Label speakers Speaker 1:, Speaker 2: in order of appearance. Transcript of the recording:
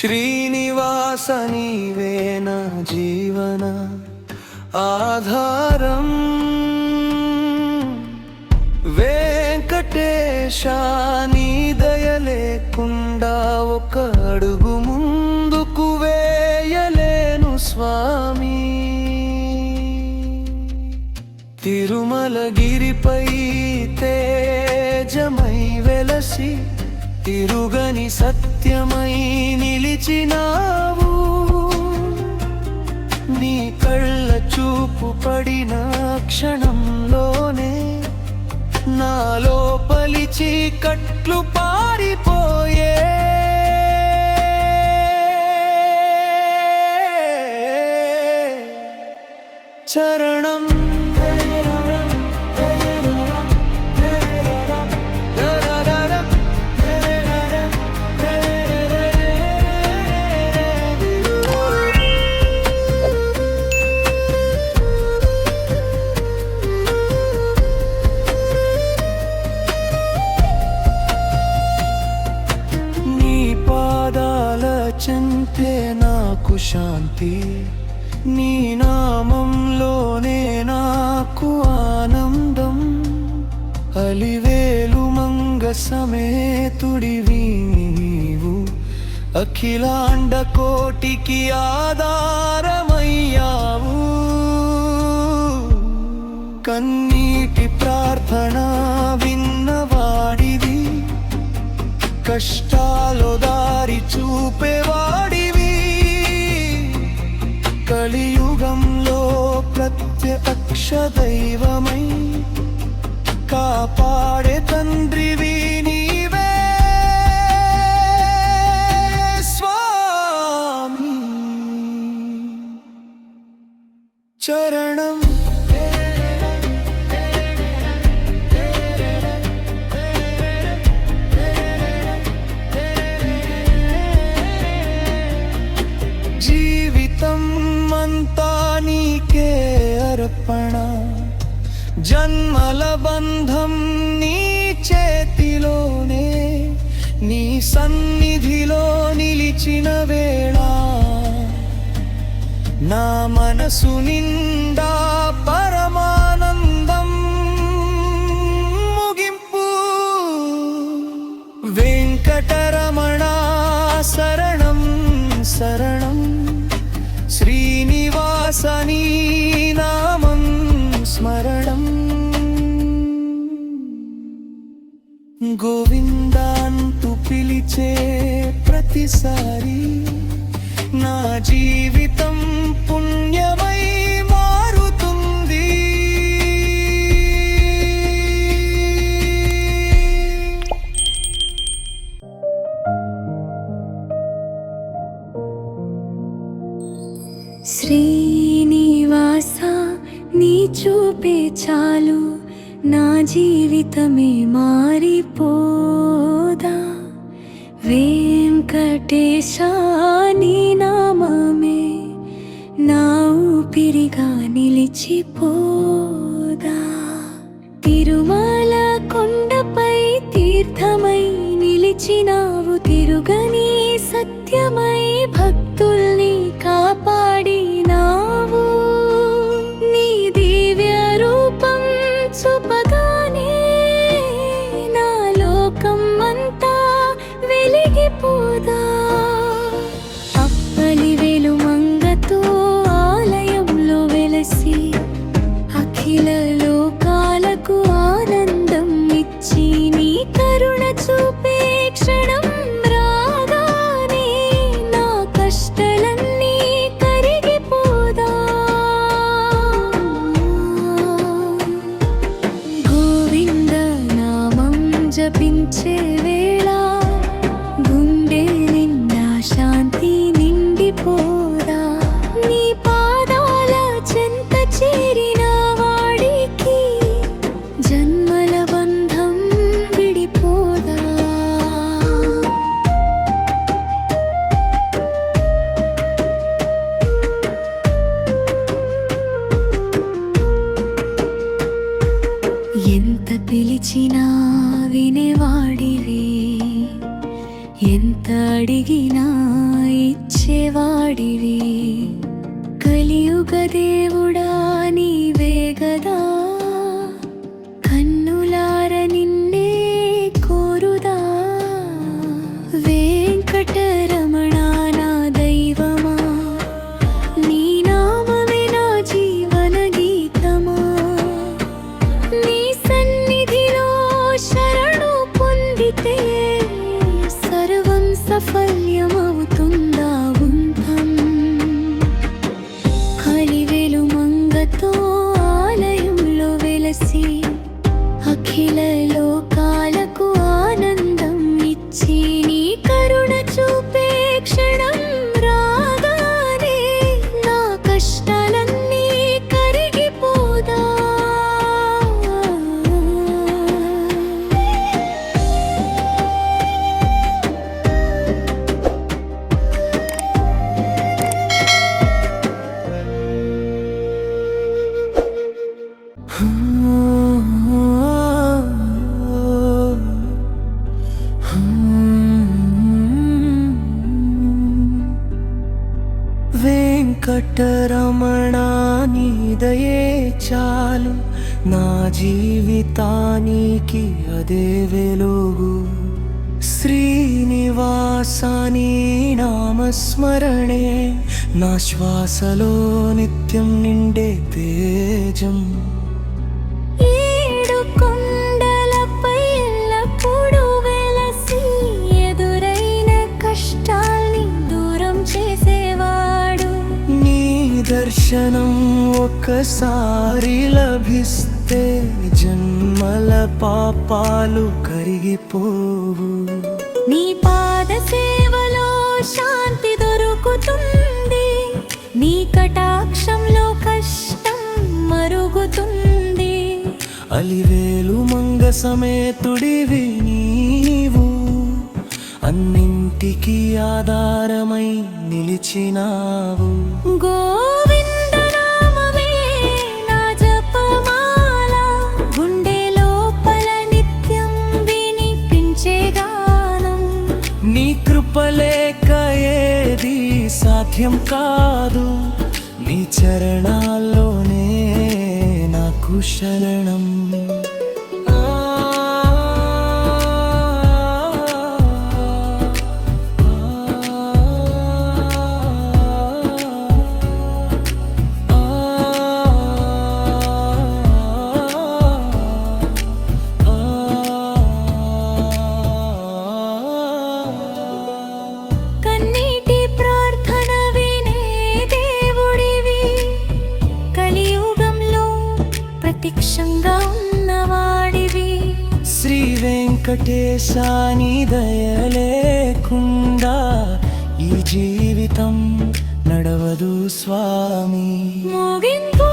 Speaker 1: శ్రీనివాస నీవే నా జీవన ఆధారం, వెంకటేశ నీ దయ లేకుండా ఒక అడుగు ముందుకు వేయలేను స్వామి. తిరుమలగిరిపై తేజమై వెలసి తిరుగని సత్యమై నిలిచినావు. నీ కళ్ళ చూపు పడిన క్షణంలోనే నా లోపలి చీకట్లు పారిపోయే. చరణం చెంతే నాకు శాంతి, నీ నామంలోనే నాకు ఆనందం. అలివేలు మంగ సమేతుడివి నీవు, అఖిలాండ కోటికి ఆధారమయ్యావు. కన్నీటి ప్రార్థన విన్నవాడివి, కష్టాలు దారి చూపేవాడివి. కలియుగంలో ప్రత్యక్ష దైవమై కాపాడే తండ్రివి నీవే స్వామి. చరణం అంతా నీకే అర్పణ, జన్మల బంధం నీ చేతిలోనే. నీ సన్నిధిలో నిలిచిన వేళ నా మనసు నిండా పరమానందం. ముగింపు వెంకటరమణ శరణం శరణం, శ్రీనివాస నీ నామం స్మరణం. గోవిందాంటూ పిలిచే ప్రతిసారి నా జీవితం పుణ్యమై మారుతుంది.
Speaker 2: శ్రీనివాస నీ చూపే చాలు, నా జీవితమే మారిపోదా. వెంకటేశ నీ నామమే నా ఊపిరిగా నిలిచిపోదా. తిరుమల కొండపై తీర్థమై నిలిచినావు, తిరుగని సత్యమై భక్తుల్ని కాపాడినావు. నీ దివ్య రూపం చూపగానే నా లోకం అంతా వెలిగిపోదా. అప్పలివేలు మంగతో ఆలయంలో వెలసి అఖిల లోకాలకు ఆనందం ఇచ్చి నీ కరుణ చూపే క్షణం రాగానే నా కష్టాలన్నీ కరిగిపోదా. గోవింద నామం జపించే వేళ గుండె నిండా శాంతి నిండిపోదా. నీ పాదాల చెంత చేరిన వాడికి జన్మల బంధం విడిపోదా. ఎంత పిలిచినా వినేవాడివి, ఎంత అడిగినా ఇచ్చేవాడివి కలియుగ దేవుడా నీవే గదా కన్నులార నిన్నే కోరుదా వెంకటరమణ నా దైవమా నీ నామమే నా జీవన గీతమా నీ సన్నిధిలో శరణు పొందితే సర్వం సఫల్యమవుతుందా ఉంతం కలివెలు మంగతో ఆలయంలో వెలసి అఖిల లోకాలకు ఆనందం ఇచ్చి నీ కరుణ చూపే క్షణం రాగానే నా కష్టాలన్నీ కరిగిపోదా
Speaker 1: వెంకటరమణ నీ దయే చాలు నా జీవితానికి అదే వెలుగు శ్రీనివాస నీ నామస్మరణే నా శ్వాసలో నిత్యం నిండే తేజం
Speaker 2: ఏడు కొండలపై ఎల్లప్పుడూ వెలసి ఎదురైన కష్టాల్ని దూరం చేసేవాడు
Speaker 1: నీ దర్శనం ఒక్కసారి లభిస్తే జన్మల పాపాలు కరిగిపోవు
Speaker 2: నీ పాద సేవలో శాంతి దొరుకుతుంది నీ కటాక్షంలో కష్టం మరుగుతుంది
Speaker 1: అలివేలు మంగ సమేతుడివి నీవు అన్నింటికీ ఆధారమై నిలిచినావు
Speaker 2: గోవింద నామమే నా జపమాల గుండె లోపల నిత్యం వినిపించే గానం
Speaker 1: నీ కృపలేక ఏది సాధ్యం కాదు నీ చరణాల్లోనే నాకు శరణం
Speaker 2: కన్నీటి ప్రార్థన వినే దేవుడివి కలియుగంలో ప్రత్యక్షంగా ఉన్నవాడివి
Speaker 1: శ్రీ వెంకటేశ నీ దయ లేకుండా ఈ జీవితం నడవదు స్వామి
Speaker 2: ముగింపు